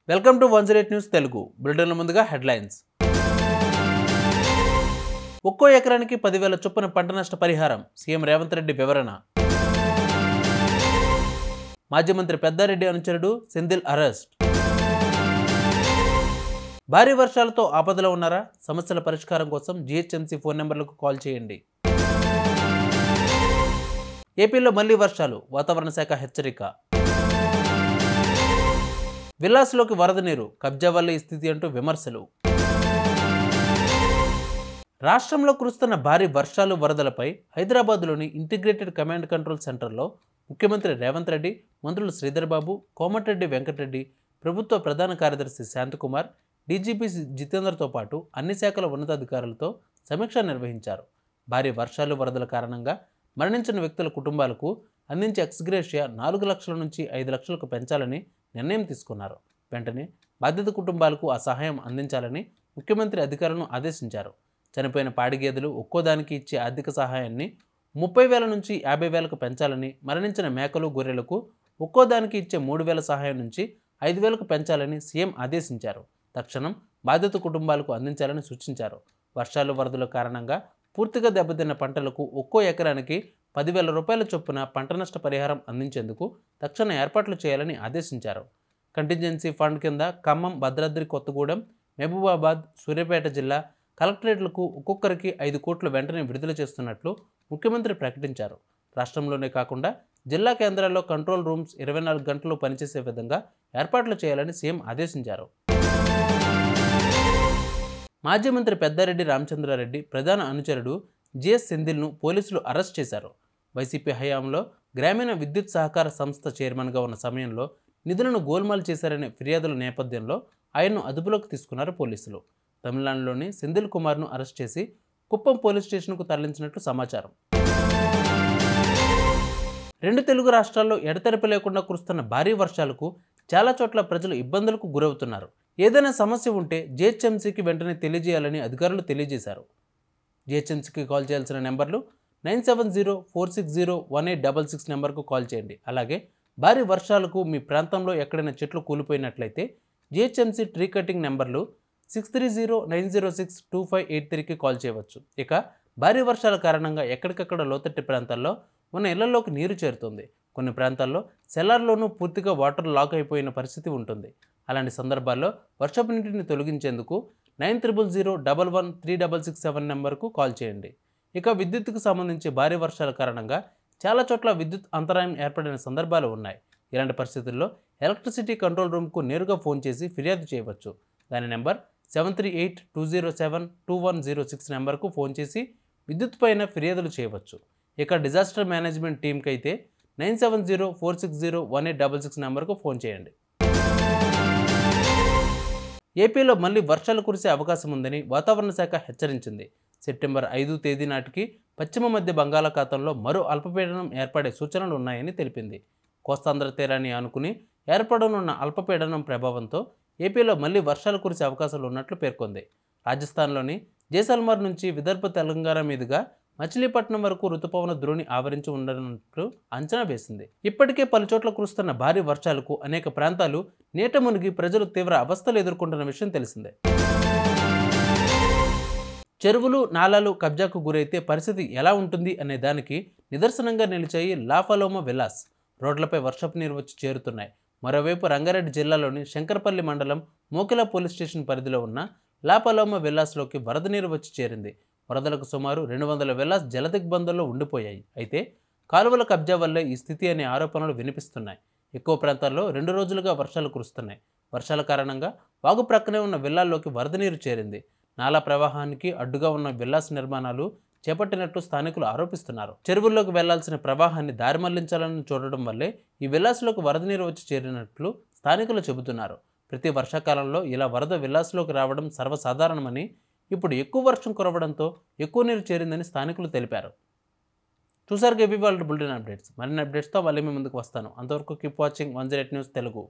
Welcome to 108 news Telugu బులెటిన్ల ముందుగా headlines. ఒక్కో ఎకరానికి 10,000 చొప్పున పంట నష్ట పరిహారం సీఎం రేవంత్ రెడ్డి వివరణ. మాజీ మంత్రి పెద్దారెడ్డి అనుచరుడు సెంధిల్ అరెస్ట్. భారీ వర్షాలతో ఆపదలో ఉన్నారా? సమస్యల పరిష్కారం కోసం జీహెచ్ఎంసీ ఫోన్ నెంబర్లకు కాల్ చేయండి. ఏపీలో మళ్లీ వర్షాలు, వాతావరణ శాఖ హెచ్చరిక. విలాస్లోకి వరద నీరు, కబ్జా వల్ల ఈ స్థితి అంటూ విమర్శలు. రాష్ట్రంలో కురుస్తున్న భారీ వర్షాలు, వరదలపై హైదరాబాద్లోని ఇంటిగ్రేటెడ్ కమాండ్ కంట్రోల్ సెంటర్లో ముఖ్యమంత్రి రేవంత్ రెడ్డి, మంత్రులు శ్రీధర్ బాబు, కోమటిరెడ్డి వెంకటరెడ్డి, ప్రభుత్వ ప్రధాన కార్యదర్శి శాంతకుమార్, డీజీపీ జితేందర్తో పాటు అన్ని శాఖల ఉన్నతాధికారులతో సమీక్ష నిర్వహించారు. భారీ వర్షాలు, వరదల కారణంగా మరణించిన వ్యక్తుల కుటుంబాలకు అందించే ఎక్స్గ్రేషియా 4 లక్షల నుంచి 5 లక్షలకు పెంచాలని నిర్ణయం తీసుకున్నారు. వెంటనే బాధిత కుటుంబాలకు ఆ సహాయం అందించాలని ముఖ్యమంత్రి అధికారులను ఆదేశించారు. చనిపోయిన పాడి గేదెలు ఒక్కోదానికి ఇచ్చే ఆర్థిక సహాయాన్ని 30,000 నుంచి 50,000కు పెంచాలని, మరణించిన మేకలు, గొర్రెలకు ఒక్కోదానికి ఇచ్చే 3,000 సహాయం నుంచి 5,000కు పెంచాలని సీఎం ఆదేశించారు. తక్షణం బాధిత కుటుంబాలకు అందించాలని సూచించారు. వర్షాలు, వరదల కారణంగా పూర్తిగా దెబ్బతిన్న పంటలకు ఒక్కో ఎకరానికి 10,000 రూపాయల చొప్పున పంట నష్ట పరిహారం అందించేందుకు తక్షణ ఏర్పాట్లు చేయాలని ఆదేశించారు. కంటింజెన్సీ ఫండ్ కింద ఖమ్మం, భద్రాద్రి కొత్తగూడెం, మహబూబాబాద్, సూర్యాపేట జిల్లా కలెక్టరేట్లకు ఒక్కొక్కరికి 5 కోట్లు వెంటనే విడుదల చేస్తున్నట్లు ముఖ్యమంత్రి ప్రకటించారు. రాష్ట్రంలోనే కాకుండా జిల్లా కేంద్రాల్లో కంట్రోల్ రూమ్స్ 24 గంటలు పనిచేసే విధంగా ఏర్పాట్లు చేయాలని సీఎం ఆదేశించారు. మాజీ మంత్రి పెద్దారెడ్డి రామచంద్రారెడ్డి ప్రధాన అనుచరుడు జిఎస్ సెంధిల్ను పోలీసులు అరెస్ట్ చేశారు. వైసీపీ హయాంలో గ్రామీణ విద్యుత్ సహకార సంస్థ చైర్మన్గా ఉన్న సమయంలో నిధులను గోల్మాల్ చేశారనే ఫిర్యాదుల నేపథ్యంలో ఆయన్ను అదుపులోకి తీసుకున్నారు పోలీసులు. తమిళనాడులోని సెంధిల్ కుమార్ను అరెస్ట్ చేసి కుప్పం పోలీస్ స్టేషన్కు తరలించినట్లు సమాచారం. 2 తెలుగు రాష్ట్రాల్లో ఎడతెరపి లేకుండా కురుస్తున్న భారీ వర్షాలకు చాలా చోట్ల ప్రజలు ఇబ్బందులకు గురవుతున్నారు. ఏదైనా సమస్య ఉంటే జీహెచ్ఎంసీకి వెంటనే తెలియజేయాలని అధికారులు తెలియజేశారు. జీహెచ్ఎంసీకి కాల్ చేయాల్సిన నెంబర్లు 9704601866 నెంబర్కు కాల్ చేయండి. అలాగే భారీ వర్షాలకు మీ ప్రాంతంలో ఎక్కడైనా చెట్లు కూలిపోయినట్లయితే జీహెచ్ఎంసీ ట్రీ కటింగ్ నెంబర్లు 6309062583కి కాల్ చేయవచ్చు. ఇక భారీ వర్షాల కారణంగా ఎక్కడికక్కడ లోతట్టు ప్రాంతాల్లో ఉన్న ఇళ్లలోకి నీరు చేరుతుంది. కొన్ని ప్రాంతాల్లో సెల్లార్లోనూ పూర్తిగా వాటర్ లాక్ అయిపోయిన పరిస్థితి ఉంటుంది. అలాంటి సందర్భాల్లో వర్షపు నీటిని తొలగించేందుకు 9000113667 నెంబర్కు కాల్ చేయండి. ఇక విద్యుత్తుకు సంబంధించి భారీ వర్షాల కారణంగా చాలా చోట్ల విద్యుత్ అంతరాయం ఏర్పడిన సందర్భాలు ఉన్నాయి. ఇలాంటి పరిస్థితుల్లో ఎలక్ట్రిసిటీ కంట్రోల్ రూమ్కు నేరుగా ఫోన్ చేసి ఫిర్యాదు చేయవచ్చు. దాని నెంబర్ 7382072106 నెంబర్కు ఫోన్ చేసి విద్యుత్ పైన ఫిర్యాదులు చేయవచ్చు. ఇక డిజాస్టర్ మేనేజ్మెంట్ టీంకి అయితే 9704601866 నెంబర్కు ఫోన్ చేయండి. ఏపీలో మళ్లీ వర్షాలు కురిసే అవకాశం ఉందని వాతావరణ శాఖ హెచ్చరించింది. సెప్టెంబర్ 5 తేదీ నాటికి పశ్చిమ మధ్య బంగాళాఖాతంలో మరో అల్పపీడనం ఏర్పడే సూచనలు ఉన్నాయని తెలిపింది. కోస్తాంధ్ర తీరాన్ని ఆనుకుని ఏర్పడనున్న అల్పపీడనం ప్రభావంతో ఏపీలో మళ్లీ వర్షాలు కురిసే అవకాశాలు ఉన్నట్లు పేర్కొంది. రాజస్థాన్లోని జైసల్మర్ నుంచి విదర్భ, తెలంగాణ మీదుగా మచిలీపట్నం వరకు రుతుపవన ద్రోణి ఆవరించి ఉండనున్నట్లు అంచనా వేసింది. ఇప్పటికే పలుచోట్ల కురుస్తున్న భారీ వర్షాలకు అనేక ప్రాంతాలు నీట మునిగి ప్రజలు తీవ్ర అవస్థలు ఎదుర్కొంటున్న విషయం తెలిసిందే. చెరువులు, నాలాలు కబ్జాకు గురైతే పరిస్థితి ఎలా ఉంటుంది అనే దానికి నిదర్శనంగా నిలిచాయి లాఫలోమా విలాస్. రోడ్లపై వర్షపు నీరు వచ్చి చేరుతున్నాయి. మరోవైపు రంగారెడ్డి జిల్లాలోని శంకరపల్లి మండలం మోకిలా పోలీస్ స్టేషన్ పరిధిలో ఉన్న లాఫలోమా విలాస్లోకి వరద నీరు వచ్చి చేరింది. వరదలకు సుమారు 200 విలాస్ జలదిగ్బంధంలో ఉండిపోయాయి. అయితే కాలువల కబ్జా వల్లే ఈ స్థితి అనే ఆరోపణలు వినిపిస్తున్నాయి. ఎక్కువ ప్రాంతాల్లో 2 రోజులుగా వర్షాలు కురుస్తున్నాయి. వర్షాల కారణంగా వాగు ప్రక్కనే ఉన్న విల్లాల్లోకి వరద నీరు చేరింది. నాలా ప్రవాహానికి అడ్డుగా ఉన్న విల్లాస్ నిర్మాణాలు చేపట్టినట్టు స్థానికులు ఆరోపిస్తున్నారు. చెరువుల్లోకి వెళ్లాల్సిన ప్రవాహాన్ని దారి మళ్లించాలని చూడడం వల్లే ఈ విల్లాస్లోకి వరద నీరు వచ్చి చేరినట్లు స్థానికులు చెబుతున్నారు. ప్రతి వర్షాకాలంలో ఇలా వరద విల్లాస్లోకి రావడం సర్వసాధారణమని, ఇప్పుడు ఎక్కువ వర్షం కురవడంతో ఎక్కువ నీరు చేరిందని స్థానికులు తెలిపారు. చూసారు ఏపీ వాళ్ళ బులెటిన్ అప్డేట్స్. మరిన్ని అప్డేట్స్తో మళ్ళీ మీ ముందుకు వస్తాను. అంతవరకు కీప్ వాచింగ్ 108 న్యూస్ తెలుగు.